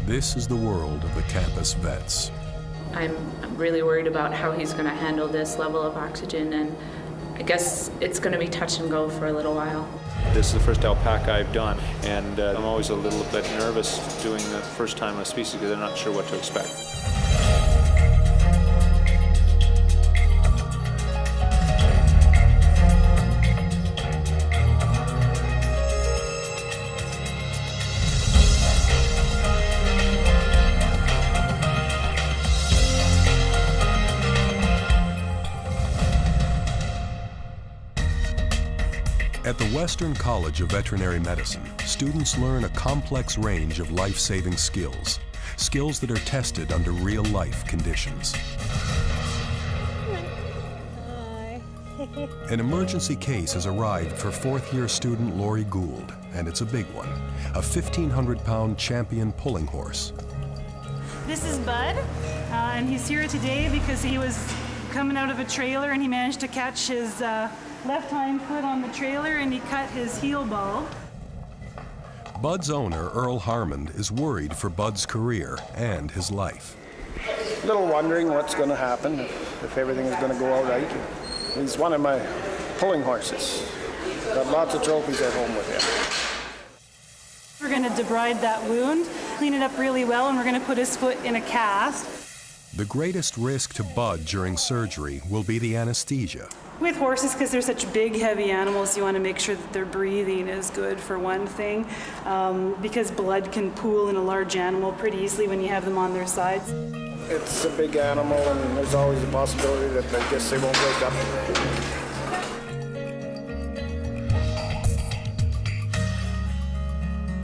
This is the world of the campus vets. I'm really worried about how he's going to handle this level of oxygen, and I guess it's going to be touch and go for a little while. This is the first alpaca I've done, and I'm always a little bit nervous doing the first time a species because I'm not sure what to expect. At the Western College of Veterinary Medicine, students learn a complex range of life-saving skills, skills that are tested under real-life conditions. An emergency case has arrived for fourth-year student Lori Gould, and it's a big one, a 1,500-pound champion pulling horse. This is Bud, and he's here today because he was coming out of a trailer and he managed to catch his left hind foot on the trailer and he cut his heel ball. Bud's owner, Earl Harmond, is worried for Bud's career and his life. A little wondering what's going to happen, if everything is going to go all right. He's one of my pulling horses. Got lots of trophies at home with him. We're going to debride that wound, clean it up really well, and we're going to put his foot in a cast. The greatest risk to Bud during surgery will be the anesthesia. With horses, because they're such big, heavy animals, you want to make sure that their breathing is good for one thing, because blood can pool in a large animal pretty easily when you have them on their sides. It's a big animal, and there's always a possibility that I guess they won't wake up.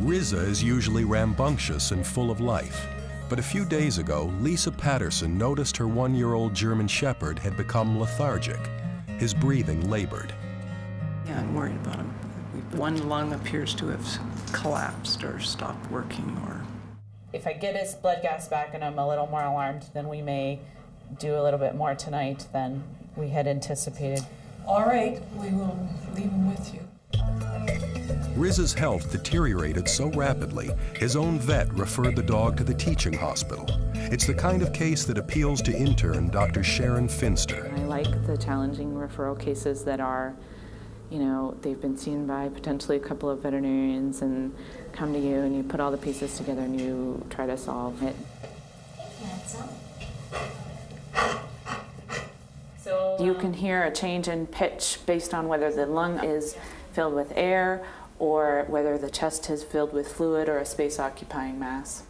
Riza is usually rambunctious and full of life. But a few days ago, Lisa Patterson noticed her one-year-old German Shepard had become lethargic. His breathing labored. Yeah, I'm worried about him. One lung appears to have collapsed or stopped working. If I get his blood gas back and I'm a little more alarmed, then we may do a little bit more tonight than we had anticipated. All right, we will leave him with you. Riza's health deteriorated so rapidly, his own vet referred the dog to the teaching hospital. It's the kind of case that appeals to intern Dr. Sharon Finster. I like the challenging referral cases that are, you know, they've been seen by potentially a couple of veterinarians and come to you and you put all the pieces together and you try to solve it. So you can hear a change in pitch based on whether the lung is filled with air or whether the chest is filled with fluid or a space-occupying mass.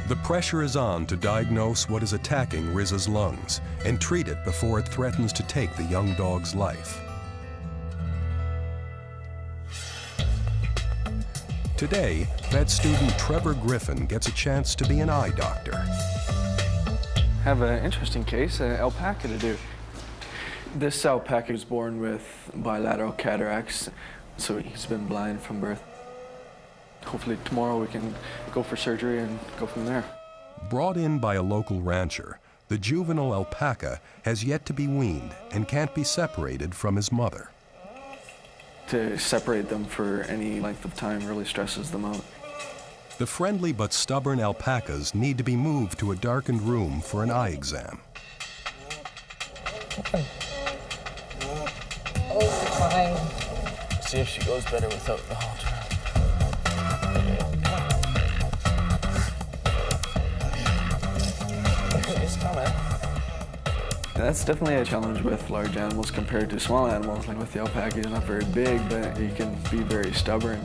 The pressure is on to diagnose what is attacking Riza's lungs and treat it before it threatens to take the young dog's life. Today, vet student Trevor Griffin gets a chance to be an eye doctor. Have an interesting case, an alpaca to do. This alpaca was born with bilateral cataracts, so he's been blind from birth. Hopefully tomorrow we can go for surgery and go from there. Brought in by a local rancher, the juvenile alpaca has yet to be weaned and can't be separated from his mother. To separate them for any length of time really stresses them out. The friendly but stubborn alpacas need to be moved to a darkened room for an eye exam. Oh, fine. See if she goes better without the halter. She's coming. That's definitely a challenge with large animals compared to small animals. Like with the alpaca, he's not very big, but he can be very stubborn.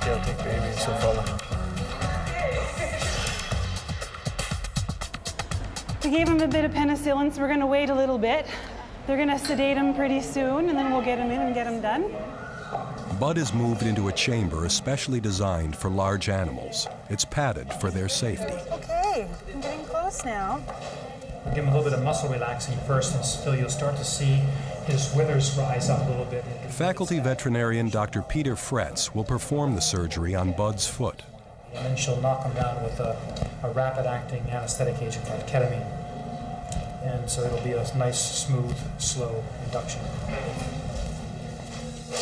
They'll take babies, so follow. We gave him a bit of penicillin, so we're going to wait a little bit. They're going to sedate him pretty soon, and then we'll get him in and get him done. Bud is moved into a chamber especially designed for large animals. It's padded for their safety. Okay, I'm getting close now. We'll give him a little bit of muscle relaxing first, and still you'll start to see his withers rise up a little bit. Faculty veterinarian Dr. Peter Fretz will perform the surgery on Bud's foot. And then she'll knock him down with a rapid-acting anesthetic agent called ketamine. And so it'll be a nice, smooth, slow induction.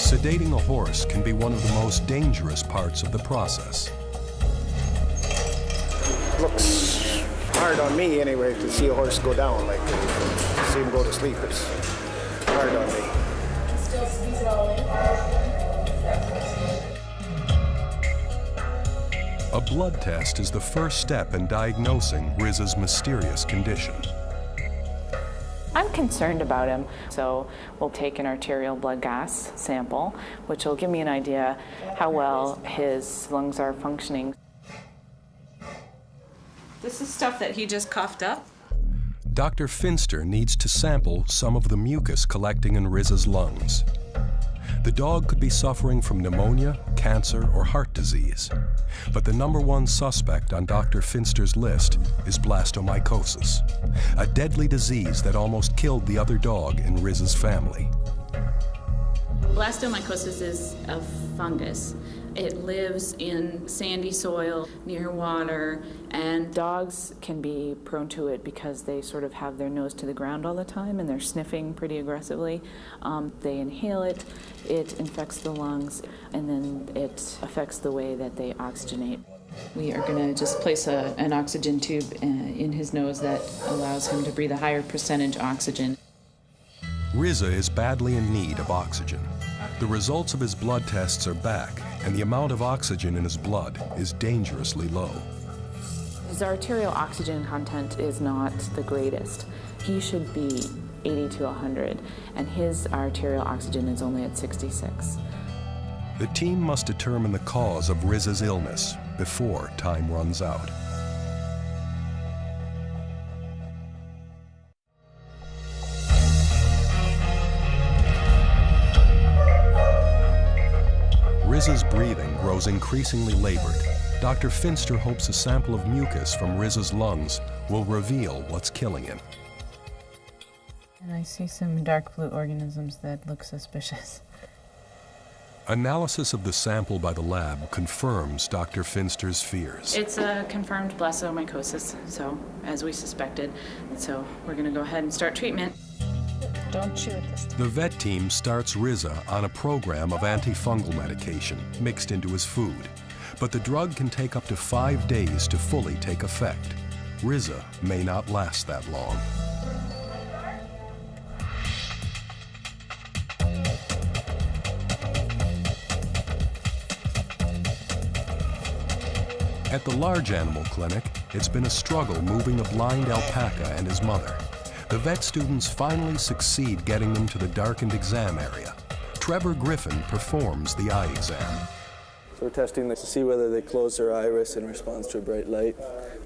Sedating a horse can be one of the most dangerous parts of the process. Looks hard on me anyway to see a horse go down, like to see him go to sleep. It's hard on me. Still squeeze it all in. A blood test is the first step in diagnosing Riza's mysterious condition. I'm concerned about him, so we'll take an arterial blood gas sample, which will give me an idea how well his lungs are functioning. This is stuff that he just coughed up. Dr. Finster needs to sample some of the mucus collecting in Riza's lungs. The dog could be suffering from pneumonia, cancer, or heart disease. But the #1 suspect on Dr. Finster's list is blastomycosis, a deadly disease that almost killed the other dog in Riza's family. Blastomycosis is a fungus. It lives in sandy soil, near water, and dogs can be prone to it because they sort of have their nose to the ground all the time and they're sniffing pretty aggressively. They inhale it, it infects the lungs, and then it affects the way that they oxygenate. we are going to just place an oxygen tube in his nose that allows him to breathe a higher percentage oxygen. Riza is badly in need of oxygen. The results of his blood tests are back, and the amount of oxygen in his blood is dangerously low. His arterial oxygen content is not the greatest. He should be 80 to 100, and his arterial oxygen is only at 66. The team must determine the cause of Riza's illness before time runs out. Riza's breathing grows increasingly labored. Dr. Finster hopes a sample of mucus from Riza's lungs will reveal what's killing him. And I see some dark blue organisms that look suspicious. Analysis of the sample by the lab confirms Dr. Finster's fears. It's a confirmed blastomycosis, so as we suspected. So we're going to go ahead and start treatment. Don't chew at this time. The vet team starts Riza on a program of antifungal medication mixed into his food. But the drug can take up to 5 days to fully take effect. Riza may not last that long. At the large animal clinic, it's been a struggle moving a blind alpaca and his mother. The vet students finally succeed getting them to the darkened exam area. Trevor Griffin performs the eye exam. So we're testing this to see whether they close their iris in response to a bright light,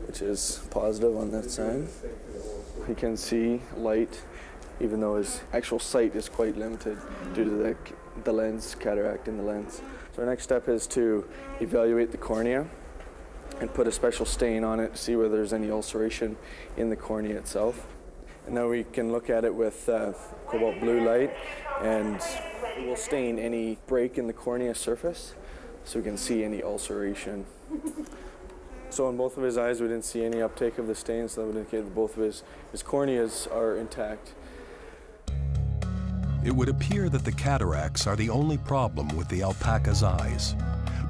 which is positive on that side. He can see light, even though his actual sight is quite limited due to the lens, cataract in the lens. So our next step is to evaluate the cornea and put a special stain on it to see whether there's any ulceration in the cornea itself. And now we can look at it with cobalt blue light, and we'll stain any break in the cornea surface so we can see any ulceration. So in both of his eyes we didn't see any uptake of the stain, so that would indicate that both of his corneas are intact. It would appear that the cataracts are the only problem with the alpaca's eyes.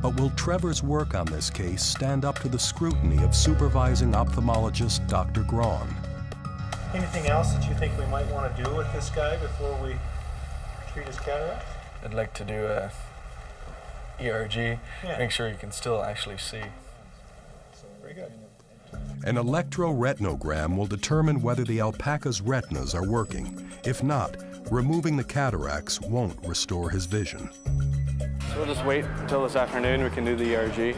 But will Trevor's work on this case stand up to the scrutiny of supervising ophthalmologist Dr. Graun? Anything else that you think we might want to do with this guy before we treat his cataract? I'd like to do a ERG, make sure you can still actually see. Very good. An electroretinogram will determine whether the alpaca's retinas are working. If not, removing the cataracts won't restore his vision. So we'll just wait until this afternoon, we can do the ERG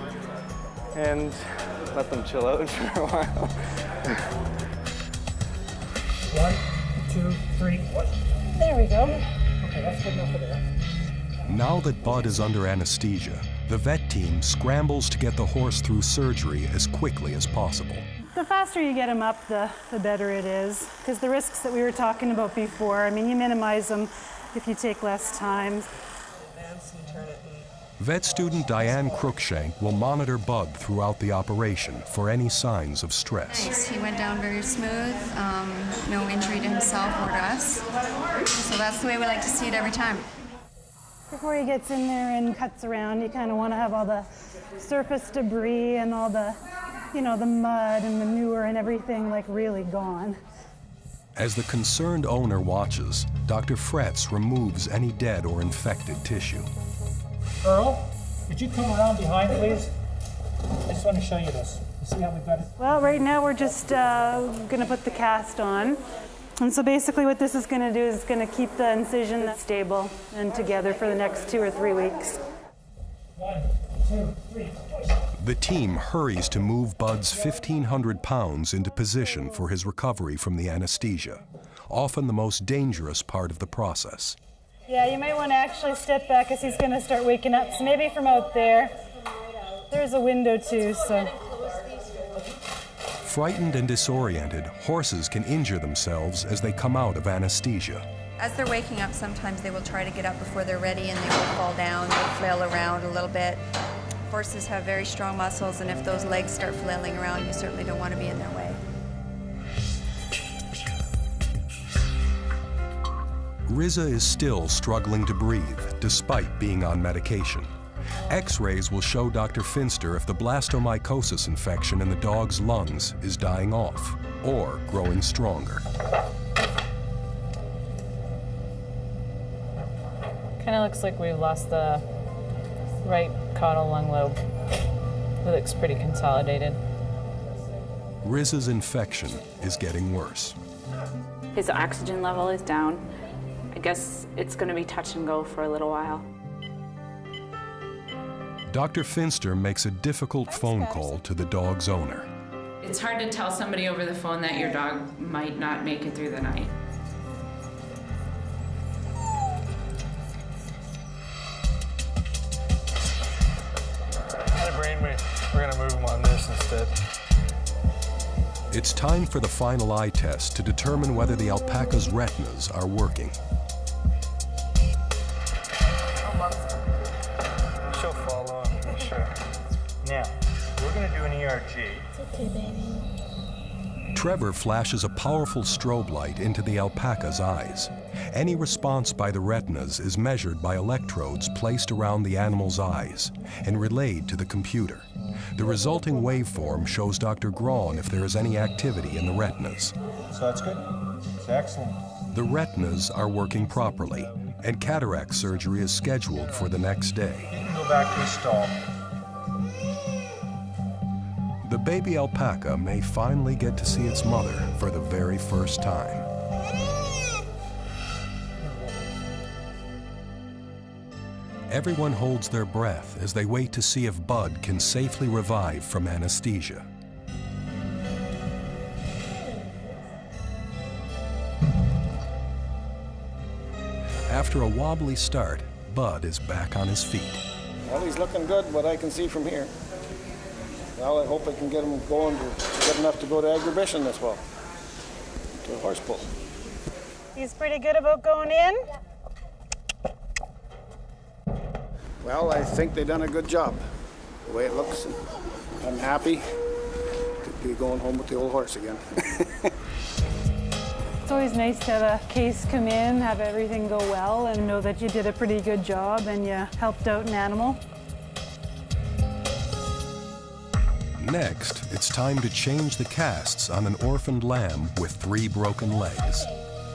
and let them chill out for a while. 1, 2, 3. There we go. Okay, that's good enough for there. Now that Bud is under anesthesia, the vet team scrambles to get the horse through surgery as quickly as possible. The faster you get him up, the better it is, because the risks that we were talking about before, I mean, you minimize them if you take less time. Vet student Diane Cruikshank will monitor Bud throughout the operation for any signs of stress. Nice. He went down very smooth, no injury to himself or to us. So that's the way we like to see it every time. Before he gets in there and cuts around, you kind of want to have all the surface debris and all the, you know, the mud and manure and everything like really gone. As the concerned owner watches, Dr. Fretz removes any dead or infected tissue. Earl, could you come around behind, please? I just want to show you this. You see how we've got it? Well, right now we're just going to put the cast on. And so basically what this is going to do is it's going to keep the incision stable and together for the next 2 or 3 weeks. 1, 2, 3, push. The team hurries to move Bud's 1,500 pounds into position for his recovery from the anesthesia, often the most dangerous part of the process. Yeah, you might want to actually step back as he's going to start waking up. So maybe from out there. There's a window too, so. Frightened and disoriented, horses can injure themselves as they come out of anesthesia. As they're waking up, sometimes they will try to get up before they're ready and they will fall down, they'll flail around a little bit. Horses have very strong muscles, and if those legs start flailing around, you certainly don't want to be in their way. Riza is still struggling to breathe, despite being on medication. X-rays will show Dr. Finster if the blastomycosis infection in the dog's lungs is dying off or growing stronger. Kind of looks like we've lost the right caudal lung lobe. It looks pretty consolidated. Riza's infection is getting worse. His oxygen level is down. I guess it's going to be touch and go for a little while. Dr. Finster makes a difficult phone call to the dog's owner. It's hard to tell somebody over the phone that your dog might not make it through the night. Had a brainwave. We're gonna move him on this instead. It's time for the final eye test to determine whether the alpaca's retinas are working. She'll follow, I'm sure. Now, we're gonna do an ERG. It's okay, baby. Trevor flashes a powerful strobe light into the alpaca's eyes. Any response by the retinas is measured by electrodes placed around the animal's eyes and relayed to the computer. The resulting waveform shows Dr. Graun if there is any activity in the retinas. So that's good. It's excellent. The retinas are working properly, and cataract surgery is scheduled for the next day. You can go back to the stall. The baby alpaca may finally get to see its mother for the very first time. Everyone holds their breath as they wait to see if Bud can safely revive from anesthesia. After a wobbly start, Bud is back on his feet. Well, he's looking good, what I can see from here. Well, I hope I can get him going good enough to go to exhibition this fall, to a horse pull. He's pretty good about going in. Well, I think they've done a good job, the way it looks. I'm happy to be going home with the old horse again. It's always nice to have a case come in, have everything go well, and know that you did a pretty good job and you helped out an animal. Next, it's time to change the casts on an orphaned lamb with 3 broken legs.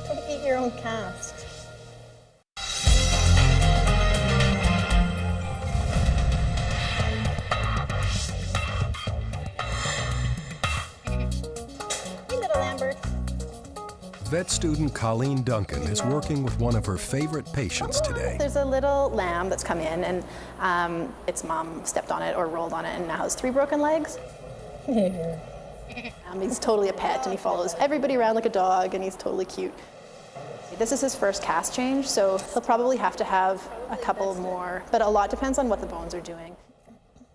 Try to eat your own cast. Vet student Colleen Duncan is working with one of her favorite patients today. There's a little lamb that's come in and its mom stepped on it or rolled on it and now has 3 broken legs. Yeah. He's totally a pet and he follows everybody around like a dog and he's totally cute. This is his first cast change, so he'll probably have to have a couple more, but a lot depends on what the bones are doing.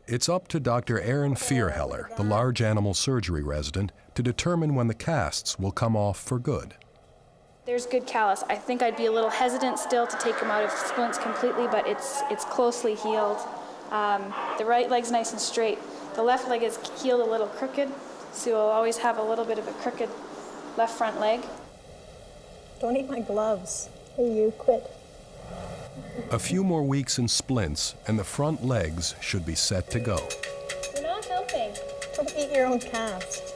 It's up to Dr. Aaron Fearheller, the large animal surgery resident, to determine when the casts will come off for good. There's good callus. I think I'd be a little hesitant still to take him out of splints completely, but it's closely healed. The right leg's nice and straight. The left leg is healed a little crooked, so you'll always have a little bit of a crooked left front leg. Don't eat my gloves. Hey, you, quit. A few more weeks in splints and the front legs should be set to go. You're not helping. Come eat your own cast.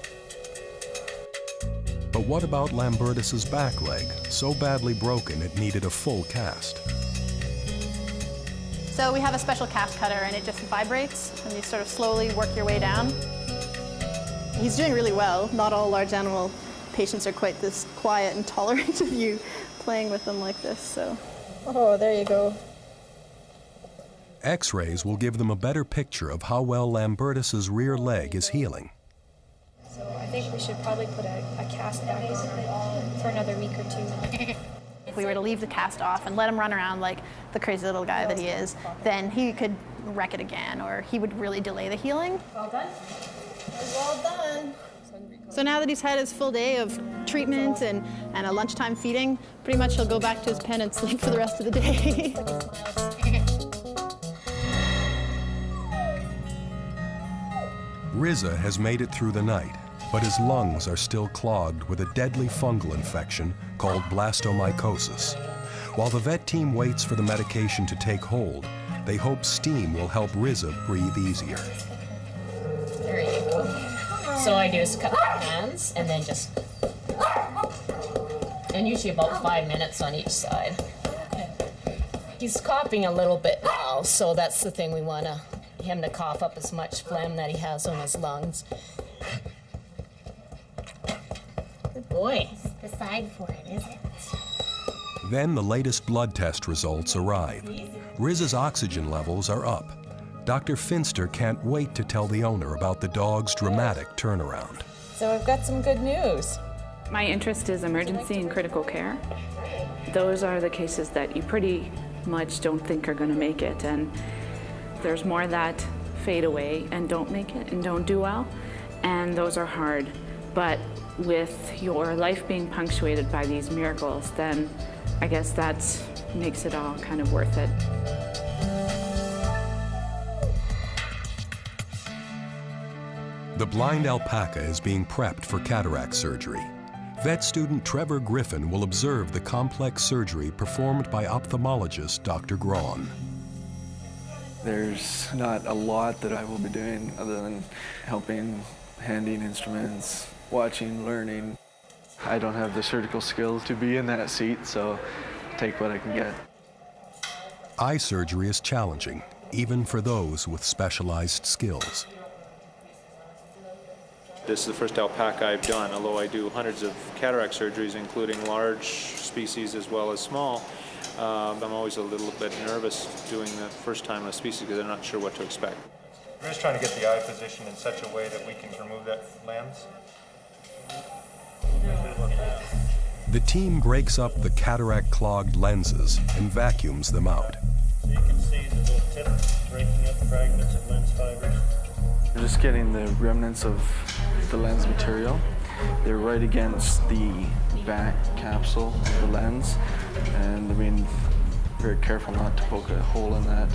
But what about Lambertus's back leg, so badly broken it needed a full cast? So we have a special cast cutter and it just vibrates and you sort of slowly work your way down. He's doing really well. Not all large animal patients are quite this quiet and tolerant of you playing with them like this, so. Oh, there you go. X-rays will give them a better picture of how well Lambertus's rear leg is healing. So I think we should probably put a cast back on for another week or two. If we were to leave the cast off and let him run around like the crazy little guy that he is, then he could wreck it again, or he would really delay the healing. Well done. Well done. So now that he's had his full day of treatment and a lunchtime feeding, pretty much he'll go back to his pen and sleep for the rest of the day. Riza has made it through the night, but his lungs are still clogged with a deadly fungal infection called blastomycosis. While the vet team waits for the medication to take hold, they hope steam will help Riza breathe easier. There you go. So I do is cut my hands and then just, and usually about 5 minutes on each side. He's coughing a little bit now, so that's the thing, we want him to cough up as much phlegm that he has on his lungs. Good boy. The side for it, isn't it? Then the latest blood test results arrive. Riza's oxygen levels are up. Dr. Finster can't wait to tell the owner about the dog's dramatic turnaround. So I've got some good news. My interest is emergency and critical care. Those are the cases that you pretty much don't think are going to make it, and there's more that fade away and don't make it and don't do well, and those are hard. But with your life being punctuated by these miracles, then I guess that makes it all kind of worth it. The blind alpaca is being prepped for cataract surgery. Vet student Trevor Griffin will observe the complex surgery performed by ophthalmologist Dr. Grawn. There's not a lot that I will be doing other than helping, handing instruments, watching, learning. I don't have the surgical skills to be in that seat, so take what I can get. Eye surgery is challenging, even for those with specialized skills. This is the first alpaca I've done, although I do hundreds of cataract surgeries, including large species as well as small. I'm always a little bit nervous doing the first time on a species because I'm not sure what to expect. We're just trying to get the eye positioned in such a way that we can remove that lens. The team breaks up the cataract-clogged lenses and vacuums them out. So you can see the little tip breaking up fragments of lens fibers. We're just getting the remnants of the lens material. They're right against the back capsule of the lens, and I mean, very careful not to poke a hole in that.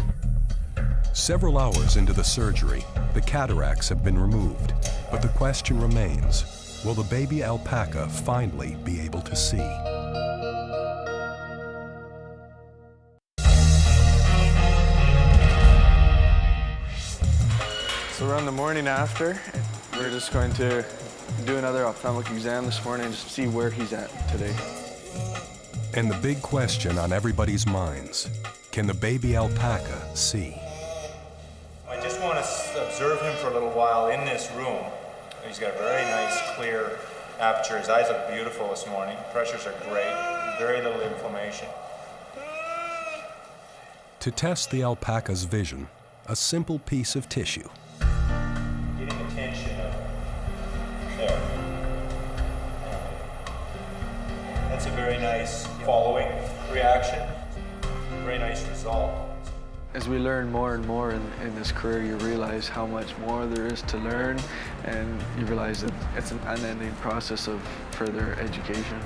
Several hours into the surgery, the cataracts have been removed, but the question remains, will the baby alpaca finally be able to see? So we're on the morning after. We're just going to do another ophthalmic exam this morning just to see where he's at today. And the big question on everybody's minds, can the baby alpaca see? I just want to observe him for a little while in this room. He's got a very nice, clear aperture. His eyes look beautiful this morning. Pressures are great. Very little inflammation. To test the alpaca's vision, a simple piece of tissue. Getting the tension of there. That's a very nice following reaction. Very nice result. As we learn more and more in this career, you realize how much more there is to learn, and you realize that it's an unending process of further education.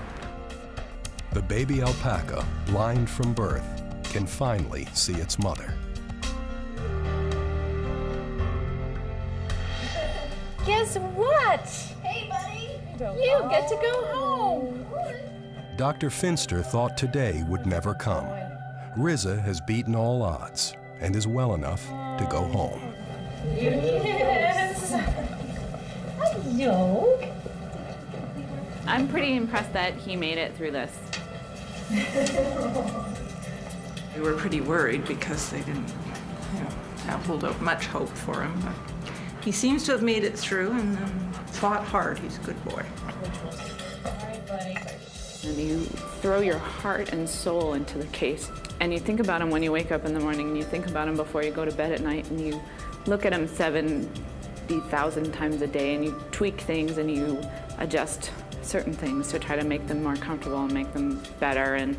The baby alpaca, blind from birth, can finally see its mother. Guess what? Hey, buddy. You get to go home. Dr. Finster thought today would never come, Riza has beaten all odds and is well enough to go home. Yes. Hello. I'm pretty impressed that he made it through this. We were pretty worried because they didn't hold out much hope for him. But he seems to have made it through and fought hard. He's a good boy. And you throw your heart and soul into the case. And you think about him when you wake up in the morning, and you think about him before you go to bed at night, and you look at him 70,000 times a day, and you tweak things and you adjust certain things to try to make them more comfortable and make them better. And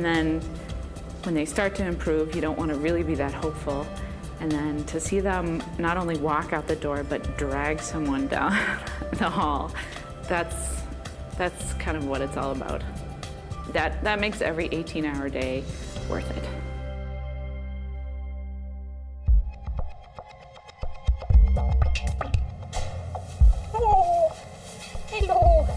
then when they start to improve, you don't want to really be that hopeful. And then to see them not only walk out the door, but drag someone down the hall, that's kind of what it's all about. That makes every 18-hour day worth it. Oh, hello.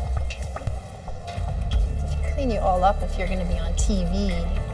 Clean you all up if you're going to be on TV.